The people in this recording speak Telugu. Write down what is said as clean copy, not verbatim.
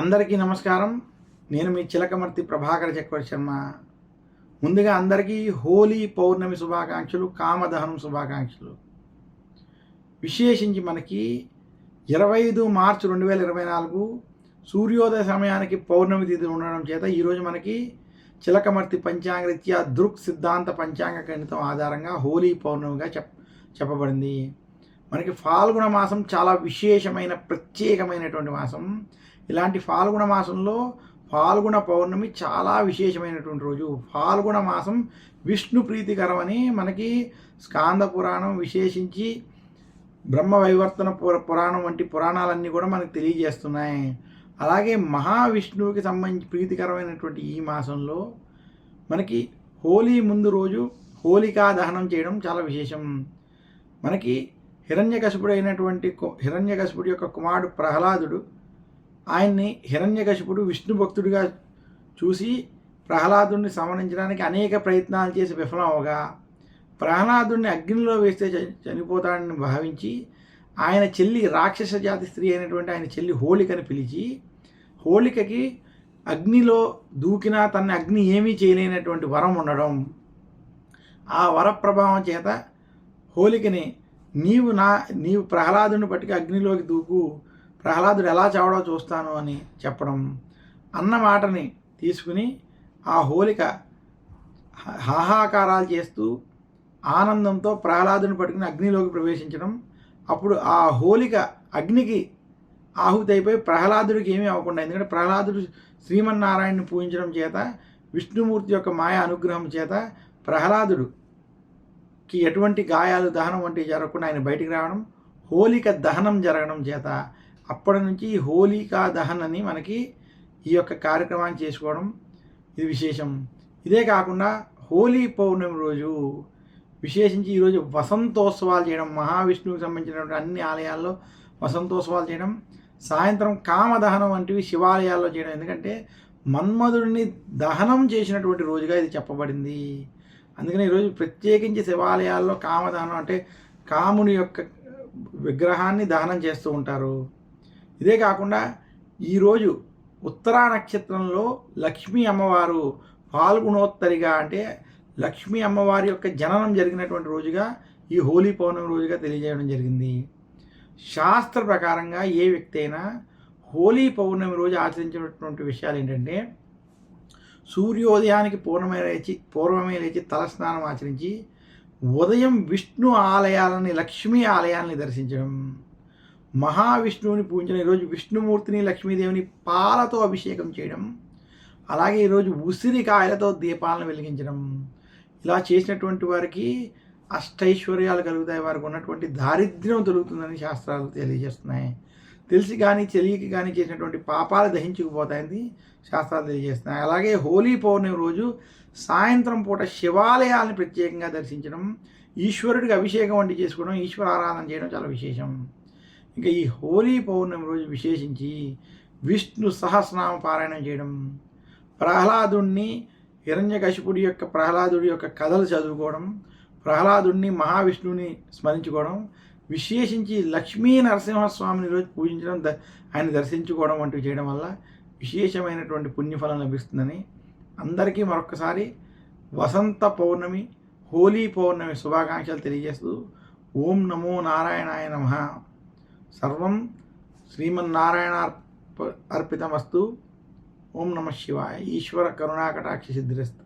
అందరికీ నమస్కారం. నేను మీ చిలకమర్తి ప్రభాకర చక్రవర్తి శర్మ. ముందుగా అందరికీ హోలీ పౌర్ణమి శుభాకాంక్షలు, కామదహనం శుభాకాంక్షలు. విశేషించి మనకి 25 మార్చి 2024 సూర్యోదయ సమయానికి పౌర్ణమి తిథి ఉండడం చేత ఈరోజు మనకి చిలకమర్తి పంచాంగరీత్యా దృక్ సిద్ధాంత పంచాంగ గణితం ఆధారంగా హోలీ పౌర్ణమిగా చెప్పబడింది. మనకి ఫాల్గుణ మాసం చాలా విశేషమైన ప్రత్యేకమైనటువంటి మాసం. ఇలాంటి ఫాల్గుణ మాసంలో ఫాల్గుణ పౌర్ణమి చాలా విశేషమైనటువంటి రోజు. ఫాల్గుణ మాసం విష్ణు ప్రీతికరమని మనకి స్కాంద పురాణం, విశేషించి బ్రహ్మవైవర్తన పురాణం వంటి పురాణాలన్నీ కూడా మనకు తెలియజేస్తున్నాయి. అలాగే మహావిష్ణువుకి సంబంధించి ప్రీతికరమైనటువంటి ఈ మాసంలో మనకి హోలీ ముందు రోజు హోలికా దహనం చేయడం చాలా విశేషం. మనకి హిరణ్యకశిపుడు యొక్క కుమారుడు ప్రహ్లాదుడు, ఆయన్ని హిరణ్యకశిపుడు విష్ణు భక్తుడిగా చూసి ప్రహ్లాదుడిని సంహరించడానికి అనేక ప్రయత్నాలు చేసి విఫలం అవగా, ప్రహ్లాదుడిని అగ్నిలో వేస్తే చనిపోతాడని భావించి ఆయన చెల్లి రాక్షస జాతి స్త్రీ అయినటువంటి ఆయన చెల్లి హోళికని పిలిచి, హోళికకి అగ్నిలో దూకినా తన అగ్ని ఏమీ చేయలేనటువంటి వరం ఉండడం, ఆ వర ప్రభావం చేత హోళికని నీవు ప్రహ్లాదుని పట్టుకు అగ్నిలోకి దూకు, ప్రహ్లాదుడు ఎలా చావడో చూస్తాను అని చెప్పడం, అన్న మాటని తీసుకుని ఆ హోలిక హాహాకారాలు చేస్తూ ఆనందంతో ప్రహ్లాదుని పట్టుకుని అగ్నిలోకి ప్రవేశించడం. అప్పుడు ఆ హోలిక అగ్నికి ఆహుతి అయిపోయి ప్రహ్లాదుడికి ఏమీ అవ్వకుండా, ఎందుకంటే ప్రహ్లాదుడు శ్రీమన్నారాయణని పూజించడం చేత, విష్ణుమూర్తి యొక్క మాయా అనుగ్రహం చేత ప్రహ్లాదుడికి ఎటువంటి గాయాలు, దహనం వంటివి జరగకుండా ఆయన బయటికి రావడం, హోలిక దహనం జరగడం చేత అప్పటి నుంచి హోలికా దహన్ అని మనకి ఈ యొక్క కార్యక్రమాన్ని చేసుకోవడం ఇది విశేషం. ఇదే కాకుండా హోలీ పౌర్ణమి రోజు విశేషించి ఈరోజు వసంతోత్సవాలు చేయడం, మహావిష్ణువుకి సంబంధించినటువంటి అన్ని ఆలయాల్లో వసంతోత్సవాలు చేయడం, సాయంత్రం కామదహనం వంటివి శివాలయాల్లో చేయడం. ఎందుకంటే మన్మధుడిని దహనం చేసినటువంటి రోజుగా ఇది చెప్పబడింది. అందుకని ఈరోజు ప్రత్యేకించి శివాలయాల్లో కామదహనం అంటే కాముని యొక్క విగ్రహాన్ని దహనం చేస్తూ ఉంటారు. ఇదే కాకుండా ఈరోజు ఉత్తరా నక్షత్రంలో లక్ష్మీ అమ్మవారు ఫాల్గుణోత్తరిగా అంటే లక్ష్మీ అమ్మవారి యొక్క జననం జరిగినటువంటి రోజుగా ఈ హోలీ పౌర్ణమి రోజుగా తెలియజేయడం జరిగింది. శాస్త్ర ప్రకారంగా ఏ వ్యక్తి అయినా హోలీ పౌర్ణమి రోజు ఆచరించినటువంటి విషయాలు ఏంటంటే, సూర్యోదయానికి పూర్వమే లేచి తలస్నానం ఆచరించి ఉదయం విష్ణు ఆలయాలని, లక్ష్మీ ఆలయాలని దర్శించడం, మహావిష్ణువుని పూజించడం, ఈరోజు విష్ణుమూర్తిని లక్ష్మీదేవిని పాలతో అభిషేకం చేయడం, అలాగే ఈరోజు ఉసిరికాయలతో దీపాలను వెలిగించడం. ఇలా చేసినటువంటి వారికి అష్టైశ్వర్యాలు కలుగుతాయి, వారికి ఉన్నటువంటి దారిద్ర్యం దొరుకుతుందని శాస్త్రాలు తెలియజేస్తున్నాయి. తెలిసి కానీ తెలియక కానీ చేసినటువంటి పాపాలు దహించుకుపోతాయని శాస్త్రాలు తెలియజేస్తున్నాయి. అలాగే హోలీ పౌర్ణమి రోజు సాయంత్రం పూట శివాలయాలను ప్రత్యేకంగా దర్శించడం, ఈశ్వరుడికి అభిషేకం వంటి చేసుకోవడం, ఈశ్వర ఆరాధన చేయడం చాలా విశేషం. ఇంకా ఈ హోలీ పౌర్ణమి రోజు విశేషించి విష్ణు సహస్రనామ పారాయణం చేయడం, ప్రహ్లాదుడిని హిరణ్యకశిపుడి యొక్క ప్రహ్లాదుడి యొక్క కథలు చదువుకోవడం, ప్రహ్లాదుడిని మహావిష్ణువుని స్మరించుకోవడం, విశేషించి లక్ష్మీ నరసింహస్వామిని రోజు పూజించడం, ఆయన దర్శించుకోవడం వంటివి చేయడం వల్ల విశేషమైనటువంటి పుణ్యఫలం లభిస్తుందని అందరికీ మరొకసారి వసంత పౌర్ణమి, హోలీ పౌర్ణమి శుభాకాంక్షలు తెలియజేస్తూ, ఓం నమో నారాయణాయ నమః. సర్వం శ్రీమన్నారాయణ అర్పితమస్తు. ఓం నమః శివాయ. ఈశ్వర కరుణాకటాక్ష సిద్ధిరస్తు.